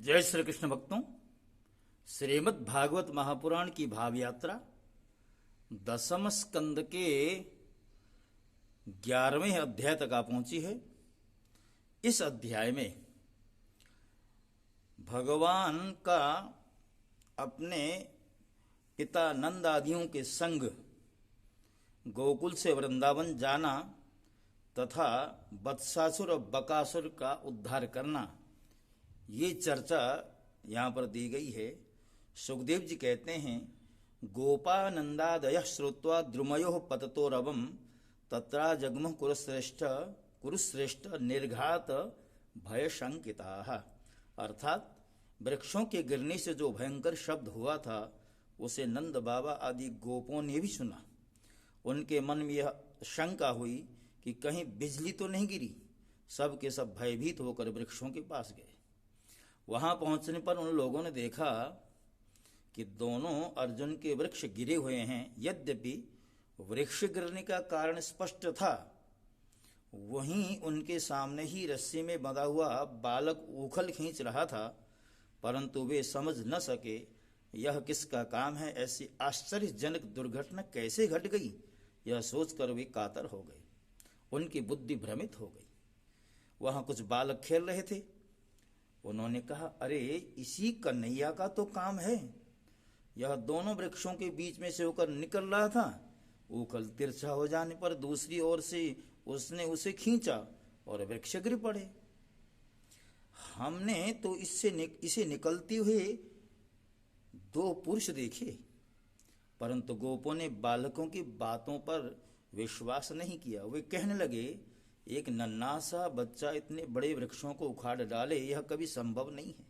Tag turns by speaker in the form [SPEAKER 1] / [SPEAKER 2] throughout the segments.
[SPEAKER 1] जय श्री कृष्ण भक्तों। श्रीमद् भागवत महापुराण की भाव यात्रा दसम स्कंद के 11वें अध्याय तक आ पहुंची है। इस अध्याय में भगवान का अपने पिता नंद आदियों के संग गोकुल से वृंदावन जाना तथा वत्सासुर और बकासुर का उद्धार करना, ये चर्चा यहाँ पर दी गई है। सुखदेव जी कहते हैं, गोपानंदादय श्रुत्वा द्रुमयो पततोरवम तत्रा जगमुह कुरुश्रेष्ठ निर्घात भय शंकिताः। अर्थात वृक्षों के गिरने से जो भयंकर शब्द हुआ था उसे नंद बाबा आदि गोपों ने भी सुना। उनके मन में यह शंका हुई कि कहीं बिजली तो नहीं गिरी। सब के सब भयभीत होकर वृक्षों के पास गए। वहां पहुंचने पर उन लोगों ने देखा कि दोनों अर्जुन के वृक्ष गिरे हुए हैं। यद्यपि वृक्ष गिरने का कारण स्पष्ट था, वहीं उनके सामने ही रस्सी में बंधा हुआ बालक उखल खींच रहा था, परंतु वे समझ न सके यह किसका काम है। ऐसी आश्चर्यजनक दुर्घटना कैसे घट गई, यह सोचकर वे कातर हो गए। उनकी बुद्धि भ्रमित हो गई। वहां कुछ बालक खेल रहे थे। उन्होंने कहा, अरे इसी कन्हैया का तो काम है। यह दोनों वृक्षों के बीच में से होकर निकल रहा था। उखल तिरछा हो जाने पर दूसरी ओर से उसने उसे खींचा और वृक्ष गिर पड़े। हमने तो इसे निकलते हुए दो पुरुष देखे, परंतु गोपों ने बालकों की बातों पर विश्वास नहीं किया। वे कहने लगे, एक नन्हा सा बच्चा इतने बड़े वृक्षों को उखाड़ डाले, यह कभी संभव नहीं है।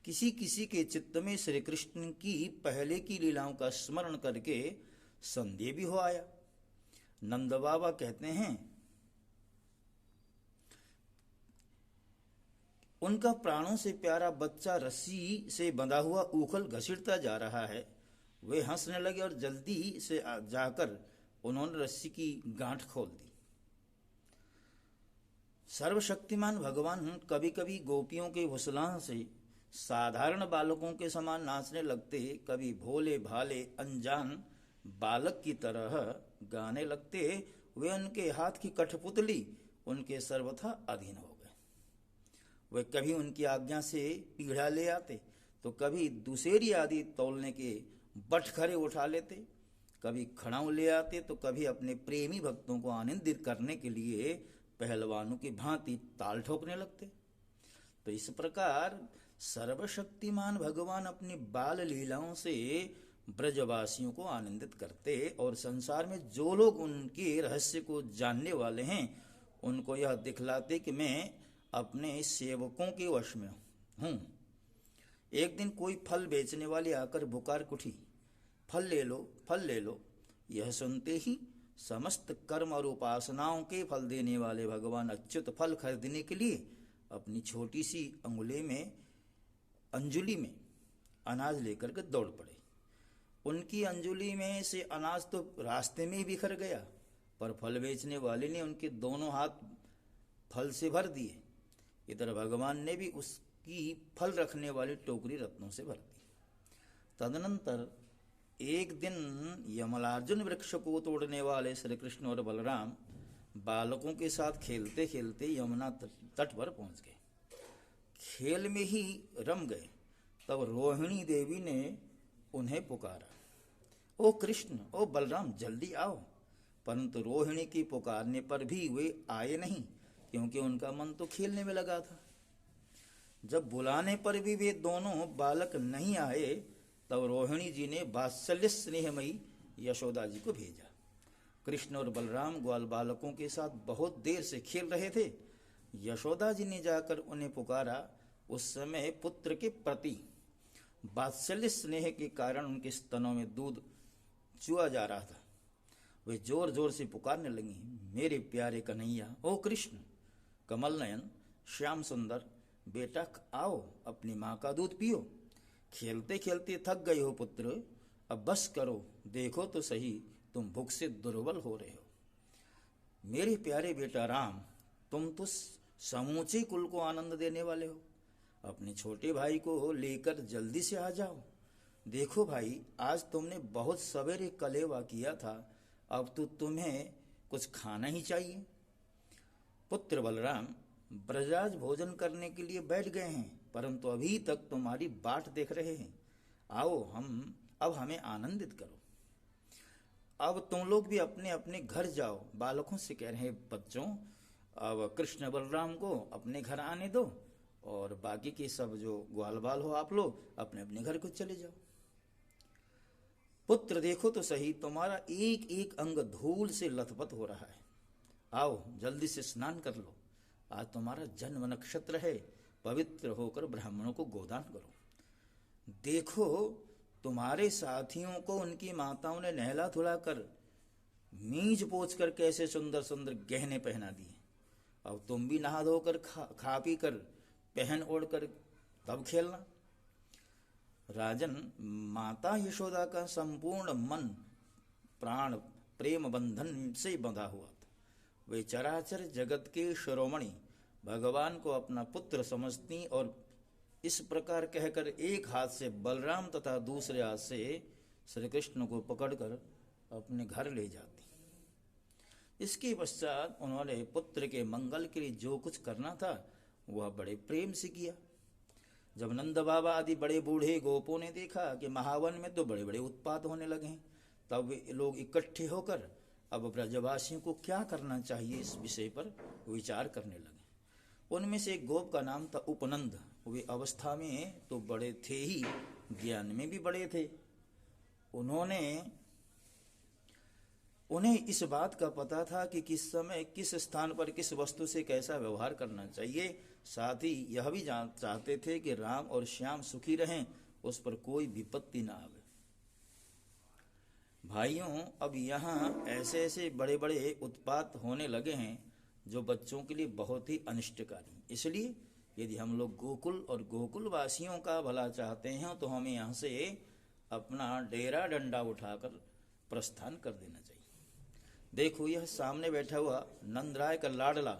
[SPEAKER 1] किसी किसी के चित्त में श्री कृष्ण की पहले की लीलाओं का स्मरण करके संदेह भी हो आया। नंद बाबा कहते हैं, उनका प्राणों से प्यारा बच्चा रस्सी से बंधा हुआ उखल घसीटता जा रहा है। वे हंसने लगे और जल्दी से जाकर उन्होंने रस्सी की गांठ खोल दी। सर्वशक्तिमान भगवान कभी कभी गोपियों के हुसलान से साधारण बालकों के समान नाचने लगते, कभी भोले भाले अनजान बालक की तरह गाने लगते। वे उनके हाथ की कठपुतली उनके सर्वथा अधीन हो गए। वे कभी उनकी आज्ञा से पीढ़ा ले आते तो कभी दुसेरी आदि तौलने के बटखरे उठा लेते, कभी खड़ाऊ ले आते तो कभी अपने प्रेमी भक्तों को आनंदित करने के लिए पहलवानों की भांति ताल ठोकने लगते। तो इस प्रकार सर्वशक्तिमान भगवान अपनी बाल लीलाओं से ब्रजवासियों को आनंदित करते और संसार में जो लोग उनके रहस्य को जानने वाले हैं उनको यह दिखलाते कि मैं अपने सेवकों के वश में हूं। एक दिन कोई फल बेचने वाली आकर पुकार उठी, फल ले लो, फल ले लो। यह सुनते ही समस्त कर्म और उपासनाओं के फल देने वाले भगवान अच्युत फल खरीदने के लिए अपनी छोटी सी अंजुली में अनाज लेकर के दौड़ पड़े। उनकी अंजुली में से अनाज तो रास्ते में ही बिखर गया, पर फल बेचने वाले ने उनके दोनों हाथ फल से भर दिए। इधर भगवान ने भी उसकी फल रखने वाली टोकरी रत्नों से भर दी। तदनंतर एक दिन यमलार्जुन वृक्ष को तोड़ने वाले श्री कृष्ण और बलराम बालकों के साथ खेलते खेलते यमुना तट पर पहुंच गए। खेल में ही रम गए। तब रोहिणी देवी ने उन्हें पुकारा, ओ कृष्ण, ओ बलराम, जल्दी आओ। परंतु रोहिणी की पुकारने पर भी वे आए नहीं, क्योंकि उनका मन तो खेलने में लगा था। जब बुलाने पर भी वे दोनों बालक नहीं आए, तब रोहिणी जी ने वात्सल्य स्नेहमयी यशोदा जी को भेजा। कृष्ण और बलराम ग्वाल बालकों के साथ बहुत देर से खेल रहे थे। यशोदा जी ने जाकर उन्हें पुकारा। उस समय पुत्र के प्रति वात्सल्य स्नेह के कारण उनके स्तनों में दूध चुआ जा रहा था। वे जोर जोर से पुकारने लगी, मेरे प्यारे कन्हैया, ओ कृष्ण, कमल नयन, श्याम सुंदर, बेटा आओ, अपनी माँ का दूध पियो। खेलते खेलते थक गए हो पुत्र, अब बस करो, देखो तो सही तुम भूख से दुर्बल हो रहे हो। मेरे प्यारे बेटा राम, तुम तो समूचे कुल को आनंद देने वाले हो। अपने छोटे भाई को लेकर जल्दी से आ जाओ। देखो भाई, आज तुमने बहुत सवेरे कलेवा किया था, अब तो तुम्हें कुछ खाना ही चाहिए। पुत्र बलराम ब्रजाज भोजन करने के लिए बैठ गए हैं, परंतु अभी तक तुम्हारी बाट देख रहे हैं। आओ, अब हमें आनंदित करो। अब तुम लोग भी अपने अपने घर जाओ। बालकों से कह रहे हैं, बच्चों अब कृष्ण बलराम को अपने घर आने दो, और बाकी के सब जो ग्वाल बाल हो आप लोग अपने अपने घर को चले जाओ। पुत्र देखो तो सही, तुम्हारा एक एक अंग धूल से लथपथ हो रहा है। आओ जल्दी से स्नान कर लो, आज तुम्हारा जन्म नक्षत्र है। पवित्र होकर ब्राह्मणों को गोदान करो। देखो, तुम्हारे साथियों को उनकी माताओं ने नहला धुला कर मींज पोछ कर कैसे सुंदर सुंदर गहने पहना दिए। अब तुम भी नहा धोकर खा पी कर पहन ओढ़ कर तब खेलना। राजन, माता यशोदा का संपूर्ण मन प्राण प्रेम बंधन से बंधा हुआ था। वे चराचर जगत के शिरोमणि भगवान को अपना पुत्र समझती और इस प्रकार कहकर एक हाथ से बलराम तथा दूसरे हाथ से श्री कृष्ण को पकड़कर अपने घर ले जाती। इसके पश्चात उन्होंने पुत्र के मंगल के लिए जो कुछ करना था वह बड़े प्रेम से किया। जब नंद बाबा आदि बड़े बूढ़े गोपों ने देखा कि महावन में तो बड़े बड़े उत्पात होने लगे हैं, तब वे लोग इकट्ठे होकर अब ब्रजवासियों को क्या करना चाहिए इस विषय पर विचार करने लगे। उनमें से एक गोप का नाम था उपनंद। वे अवस्था में तो बड़े थे ही, ज्ञान में भी बड़े थे। उन्हें इस बात का पता था कि किस समय किस स्थान पर किस वस्तु से कैसा व्यवहार करना चाहिए। साथ ही यह भी चाहते थे कि राम और श्याम सुखी रहें, उस पर कोई विपत्ति न आवे। भाइयों, अब यहाँ ऐसे ऐसे बड़े बड़े उत्पात होने लगे हैं जो बच्चों के लिए बहुत ही अनिष्टकारी। इसलिए यदि हम लोग गोकुल और गोकुल वासियों का भला चाहते हैं तो हमें यहाँ से अपना डेरा डंडा उठाकर प्रस्थान कर देना चाहिए। देखो, यह सामने बैठा हुआ नंदराय का लाडला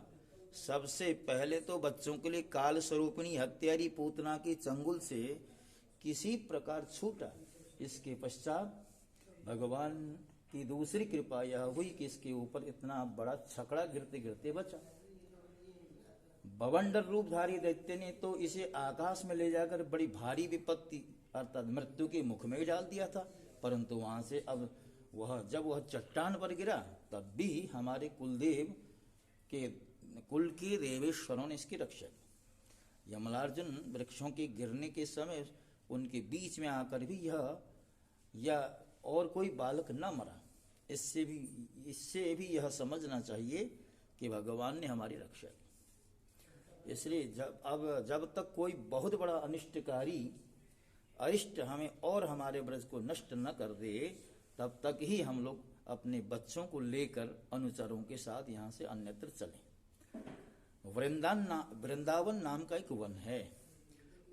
[SPEAKER 1] सबसे पहले तो बच्चों के लिए काल स्वरूपिणी हत्यारी पूतना की चंगुल से किसी प्रकार छूटा। इसके पश्चात भगवान की दूसरी कृपा यह हुई कि इसके ऊपर इतना बड़ा छकड़ा गिरते गिरते बचा। बवंडर रूपधारी दैत्य ने तो इसे आकाश में ले जाकर बड़ी भारी विपत्ति अर्थात मृत्यु के मुख में डाल दिया था, परंतु वहां से अब जब वह चट्टान पर गिरा तब भी हमारे कुलदेव के कुल के देवेश्वरों ने इसकी रक्षा की। यमलार्जुन वृक्षों के गिरने के समय उनके बीच में आकर भी या और कोई बालक न मरा। इससे भी यह समझना चाहिए कि भगवान ने हमारी रक्षा की। इसलिए जब तक कोई बहुत बड़ा अरिष्ट हमें और हमारे ब्रज को नष्ट न कर दे, तब तक ही हम लोग अपने बच्चों को लेकर अनुचरों के साथ यहाँ से अन्यत्र चलें। वृंदावन नाम का एक वन है,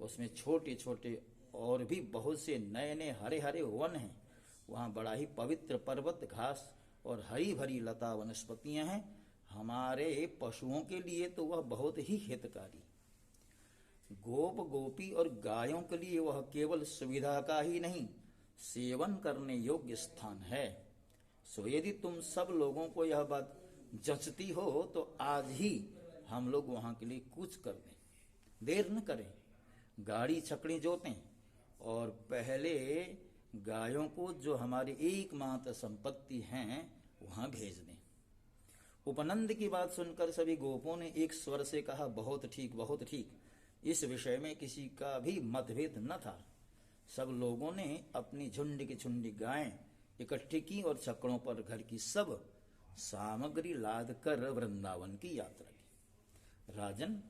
[SPEAKER 1] उसमें छोटे छोटे और भी बहुत से नए नए हरे हरे वन हैं। वहाँ बड़ा ही पवित्र पर्वत, घास और हरी भरी लता वनस्पतियां हैं। हमारे पशुओं के लिए तो वह बहुत ही हितकारी। गोप गोपी और गायों के लिए वह केवल सुविधा का ही नहीं, सेवन करने योग्य स्थान है। सो यदि तुम सब लोगों को यह बात जचती हो तो आज ही हम लोग वहां के लिए कूच कर दें, देर न करें, गाड़ी छकड़ी जोतें और पहले गायों को जो हमारी एकमात्र संपत्ति हैं वहां भेज दें। उपनंद की बात सुनकर सभी गोपों ने एक स्वर से कहा, बहुत ठीक, बहुत ठीक। इस विषय में किसी का भी मतभेद न था। सब लोगों ने अपनी झुंड की झुंडी गायें इकट्ठी की और छकड़ों पर घर की सब सामग्री लाद कर वृंदावन की यात्रा की। राजन,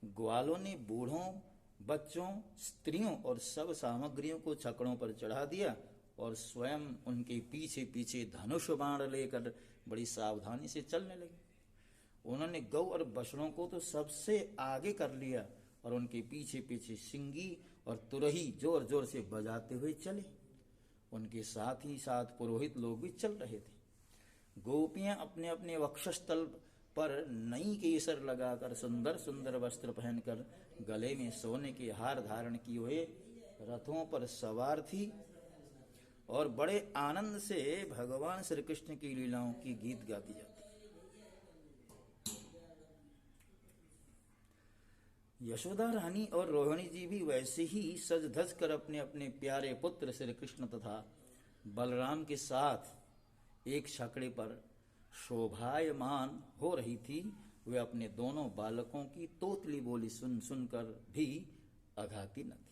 [SPEAKER 1] ग्वालों ने बूढ़ों, बच्चों, स्त्रियों और सब सामग्रियों को छकड़ों पर चढ़ा दिया और स्वयं उनके पीछे पीछे धनुष बाण लेकर बड़ी सावधानी से चलने लगे। उन्होंने गौ और बछड़ों को तो सबसे आगे कर लिया और उनके पीछे पीछे सिंगी और तुरही जोर जोर से बजाते हुए चले। उनके साथ ही साथ पुरोहित लोग भी चल रहे थे। गोपियां अपने अपने वक्षस्थल पर नई केसर लगाकर सुंदर सुंदर वस्त्र पहनकर गले में सोने के हार धारण किए हुए रथों पर सवार थी और बड़े आनंद से भगवान श्री कृष्ण की लीलाओं की गीत गाती जाती। यशोदा रानी और रोहिणी जी भी वैसे ही सज धज कर अपने अपने प्यारे पुत्र श्री कृष्ण तथा बलराम के साथ एक छकड़े पर शोभायमान हो रही थी। वे अपने दोनों बालकों की तोतली बोली सुन सुनकर भी अघाती न थी।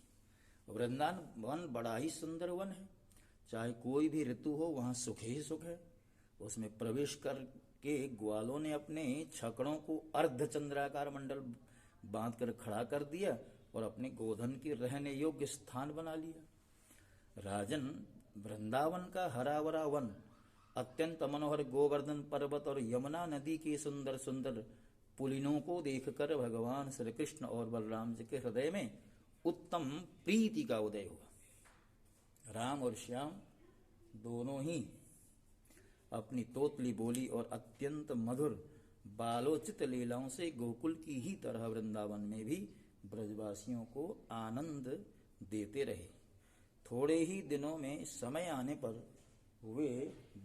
[SPEAKER 1] वृंदावन वन बड़ा ही सुंदर वन है, चाहे कोई भी ऋतु हो वहां सुख ही सुख है। उसमें प्रवेश करके ग्वालों ने अपने छकड़ों को अर्धचंद्राकार मंडल बांधकर खड़ा कर दिया और अपने गोधन के रहने योग्य स्थान बना लिया। राजन, वृंदावन का हरावरा वन अत्यंत मनोहर गोवर्धन पर्वत और यमुना नदी के सुंदर सुंदर पुलिनों को देखकर भगवान श्री कृष्ण और बलराम जी के हृदय में उत्तम प्रीति का उदय हुआ। राम और श्याम दोनों ही अपनी तोतली बोली और अत्यंत मधुर बालोचित लीलाओं से गोकुल की ही तरह वृंदावन में भी ब्रजवासियों को आनंद देते रहे। थोड़े ही दिनों में समय आने पर वे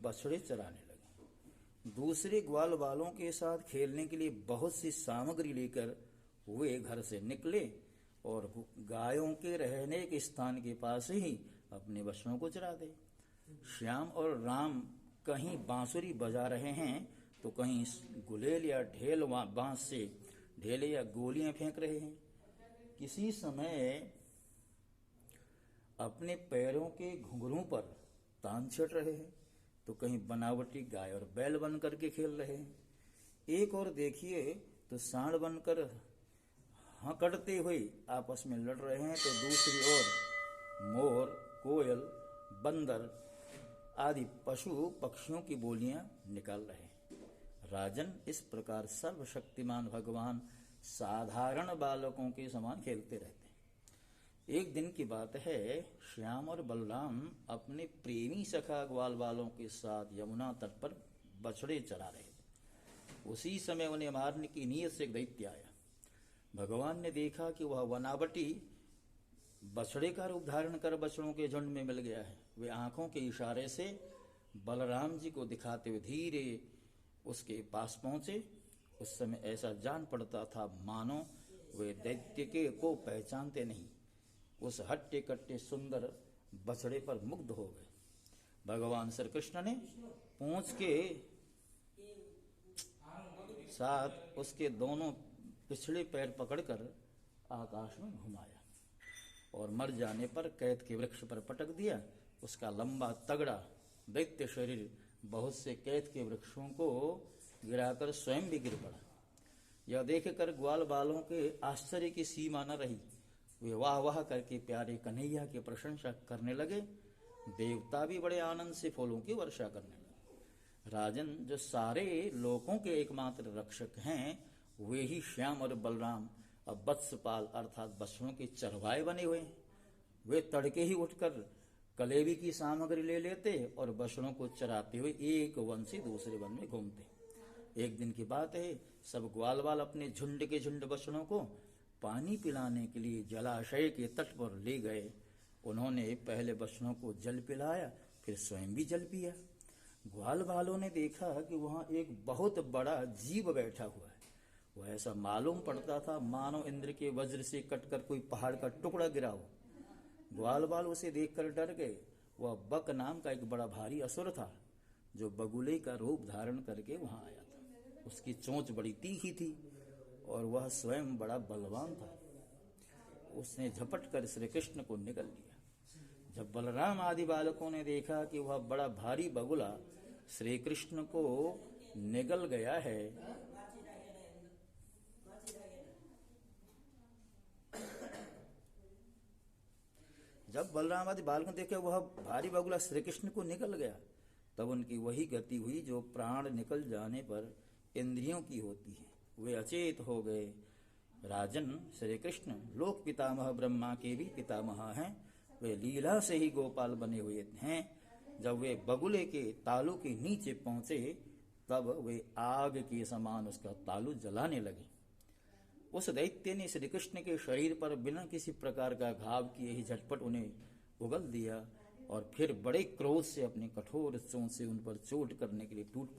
[SPEAKER 1] बछड़े चराने लगे। दूसरे ग्वाल वालों के साथ खेलने के लिए बहुत सी सामग्री लेकर वे घर से निकले और गायों के रहने के स्थान के पास ही अपने बछड़ों को चरा दे। श्याम और राम कहीं बांसुरी बजा रहे हैं तो कहीं गुलेल या ढेल बांस से ढेले या गोलियां फेंक रहे हैं। किसी समय अपने पैरों के घुंघरूं पर तान छेड़ रहे हैं तो कहीं बनावटी गाय और बैल बन करके खेल रहे हैं। एक और देखिए तो सांड बनकर हकड़ते हुए आपस में लड़ रहे हैं तो दूसरी ओर मोर, कोयल, बंदर आदि पशु पक्षियों की बोलियां निकाल रहे हैं। राजन, इस प्रकार सर्वशक्तिमान भगवान साधारण बालकों के समान खेलते रहते हैं। एक दिन की बात है, श्याम और बलराम अपने प्रेमी सखा ग्वाल वालों के साथ यमुना तट पर बछड़े चरा रहे थे। उसी समय उन्हें मारने की नीयत से एक दैत्य आया। भगवान ने देखा कि वह वनावटी बछड़े का रूप धारण कर बछड़ों के झुंड में मिल गया है। वे आंखों के इशारे से बलराम जी को दिखाते हुए धीरे उसके पास पहुंचे। उस समय ऐसा जान पड़ता था मानो वे दैत्य के को पहचानते नहीं, उस हट्टे कट्टे सुंदर बछड़े पर मुग्ध हो गए। भगवान श्री कृष्ण ने पूंछ के साथ उसके दोनों पिछले पैर पकड़कर आकाश में घुमाया और मर जाने पर कैद के वृक्ष पर पटक दिया। उसका लंबा तगड़ा दैत्य शरीर बहुत से कैद के वृक्षों को गिराकर स्वयं भी गिर पड़ा। यह देखकर ग्वाल बालों के आश्चर्य की सीमा न रही। वे वाह वाह करके प्यारे कन्हैया की प्रशंसा करने लगे। देवता भी बड़े आनंद से फूलों की वर्षा करने लगे। राजन, जो सारे लोकों के एकमात्र रक्षक हैं, वे ही श्याम और बलराम अब वत्सपाल अर्थात बछड़ों के चरवाए बने हुए हैं। वे तड़के ही उठकर कलेवी की सामग्री ले लेते और बछड़ों को चराते हुए एक वन से दूसरे वन में घूमते। एक दिन की बात है, सब ग्वाल वाल अपने झुंड के झुंड बछड़ों को पानी पिलाने के लिए जलाशय के तट पर ले गए। उन्होंने पहले बछड़ों को जल पिलाया, फिर स्वयं भी जल पिया। ग्वाल वालों ने देखा कि वहां एक बहुत बड़ा जीव बैठा हुआ है। वह ऐसा मालूम पड़ता था मानो इंद्र के वज्र से कटकर कोई पहाड़ का टुकड़ा गिरा हो। ग्वाल बाल उसे देखकर डर गए। वह बक नाम का एक बड़ा भारी असुर था जो बगुले का रूप धारण करके वहां आया था। उसकी चोंच बड़ी तीखी थी और वह स्वयं बड़ा बलवान था। उसने झपट कर श्री कृष्ण को निगल लिया। जब बलराम आदि बालकों ने देखा कि वह बड़ा भारी बगुला श्री कृष्ण को निगल गया है, जब बलराम आदि बालकों ने देखा वह भारी बगुला श्री कृष्ण को निकल गया, तब उनकी वही गति हुई जो प्राण निकल जाने पर इंद्रियों की होती है। वे अचेत हो गए। राजन, श्री कृष्ण लोक पितामह ब्रह्मा के भी पितामह हैं। वे लीला से ही गोपाल बने हुए हैं। जब वे बगुले के तालू के नीचे पहुंचे तब वे आग के समान उसका तालू जलाने लगे। उस दैत्य ने श्री कृष्ण के शरीर पर बिना किसी प्रकार का घाव किए ही झटपट उन्हें उगल दिया और फिर बड़े क्रोध से अपने कठोर चोंच से उन पर चोट करने के लिए टूट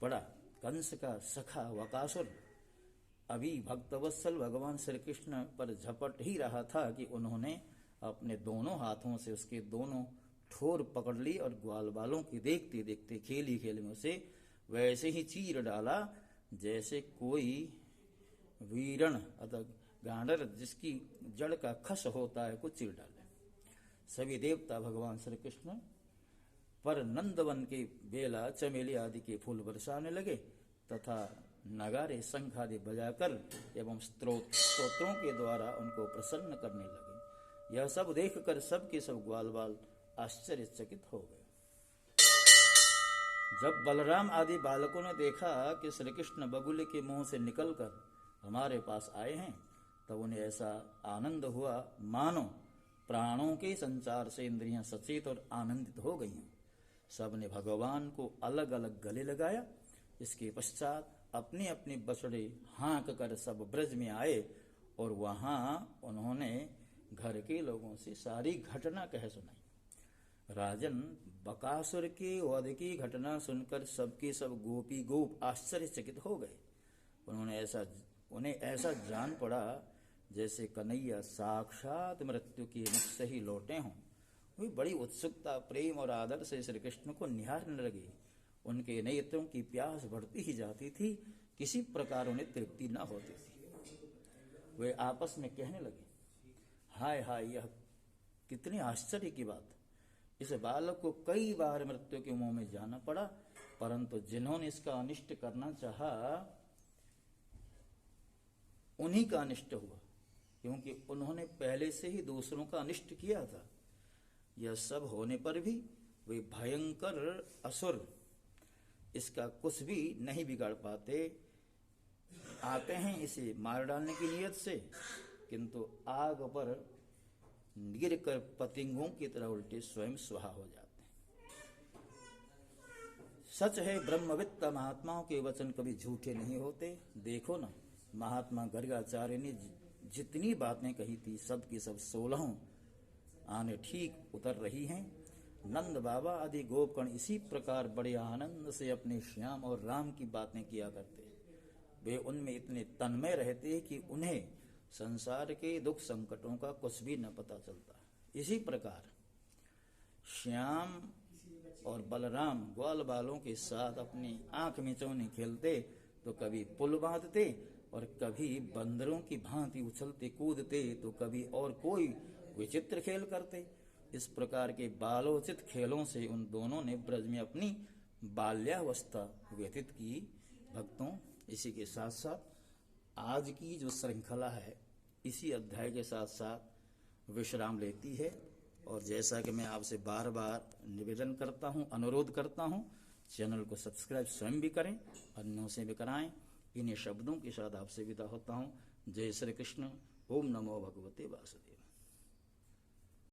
[SPEAKER 1] पड़ा। कंस का सखा वकासुर अभी भक्तवत्सल भगवान श्री कृष्ण पर झपट ही रहा था कि उन्होंने अपने दोनों हाथों से उसके दोनों ठोर पकड़ ली और ग्वाल बालों की देखते देखते खेल में उसे वैसे ही चीर डाला जैसे कोई वीरण अतः गांडर जिसकी जड़ का खस होता है को चीर डाले। सभी देवता भगवान श्री कृष्ण पर नंदवन के बेला चमेली आदि के फूल बरसाने लगे तथा नगारे शंख आदि बजाकर एवं स्तोत्रों के द्वारा उनको प्रसन्न करने लगे। यह सब देखकर सबके सब ग्वाल बाल आश्चर्यचकित हो गए। जब बलराम आदि बालकों ने देखा कि श्री कृष्ण बगुले के मुंह से निकलकर हमारे पास आए हैं तब उन्हें ऐसा आनंद हुआ मानो प्राणों के संचार से इंद्रियां सचेत और आनंदित हो गई हैं। सबने भगवान को अलग अलग गले लगाया। इसके पश्चात अपने अपने बछड़े हाँक कर सब ब्रज में आए और वहां उन्होंने घर के लोगों से सारी घटना कह सुनाई। राजन, बकासुर के वध की घटना सुनकर सबके सब गोपी गोप आश्चर्यचकित हो गए। उन्हें ऐसा जान पड़ा जैसे कन्हैया साक्षात मृत्यु के मुख से ही लौटे हों। वे बड़ी उत्सुकता, प्रेम और आदर से श्री कृष्ण को निहारने लगे। उनके नेत्रों की प्यास बढ़ती ही जाती थी, किसी प्रकार उन्हें तृप्ति न होती थी। वे आपस में कहने लगे, हाय हाय, यह कितने आश्चर्य की बात। इस बालक को कई बार मृत्यु के मुंह में जाना पड़ा, परंतु जिन्होंने इसका अनिष्ट करना चाहा उन्हीं का अनिष्ट हुआ, क्योंकि उन्होंने पहले से ही दूसरों का अनिष्ट किया था। यह सब होने पर भी वे भयंकर असुर इसका कुछ भी नहीं बिगाड़ पाते। आते हैं इसे मार डालने की नियत से, किंतु आग पर गिर कर पतंगों की तरह उल्टे स्वयं स्वाहा हो जाते हैं। सच है, ब्रह्मवित्त महात्माओं के वचन कभी झूठे नहीं होते। देखो ना, महात्मा गर्गाचार्य ने जितनी बातें कही थी सब की सब 16 आने ठीक उतर रही हैं। नंद बाबा आदि गोपगण इसी प्रकार बड़े आनंद से अपने श्याम और राम की बातें किया करते। वे उनमें इतने तन्मय रहते कि उन्हें संसार के दुख संकटों का कुछ भी न पता चलता। इसी प्रकार श्याम और बलराम ग्वाल बालों के साथ अपनी आंख मिचौनी खेलते तो कभी पुल बांधते और कभी बंदरों की भांति उछलते कूदते तो कभी और कोई विचित्र खेल करते। इस प्रकार के बालोचित खेलों से उन दोनों ने ब्रज में अपनी बाल्यावस्था व्यतीत की। भक्तों, इसी के साथ साथ आज की जो श्रृंखला है इसी अध्याय के साथ साथ विश्राम लेती है। और जैसा कि मैं आपसे बार बार निवेदन करता हूं, अनुरोध करता हूं, चैनल को सब्सक्राइब स्वयं भी करें, अन्यों से भी कराएं। इन्हीं शब्दों के साथ आपसे विदा होता हूं। जय श्री कृष्ण। ओम नमो भगवते वासुदेव।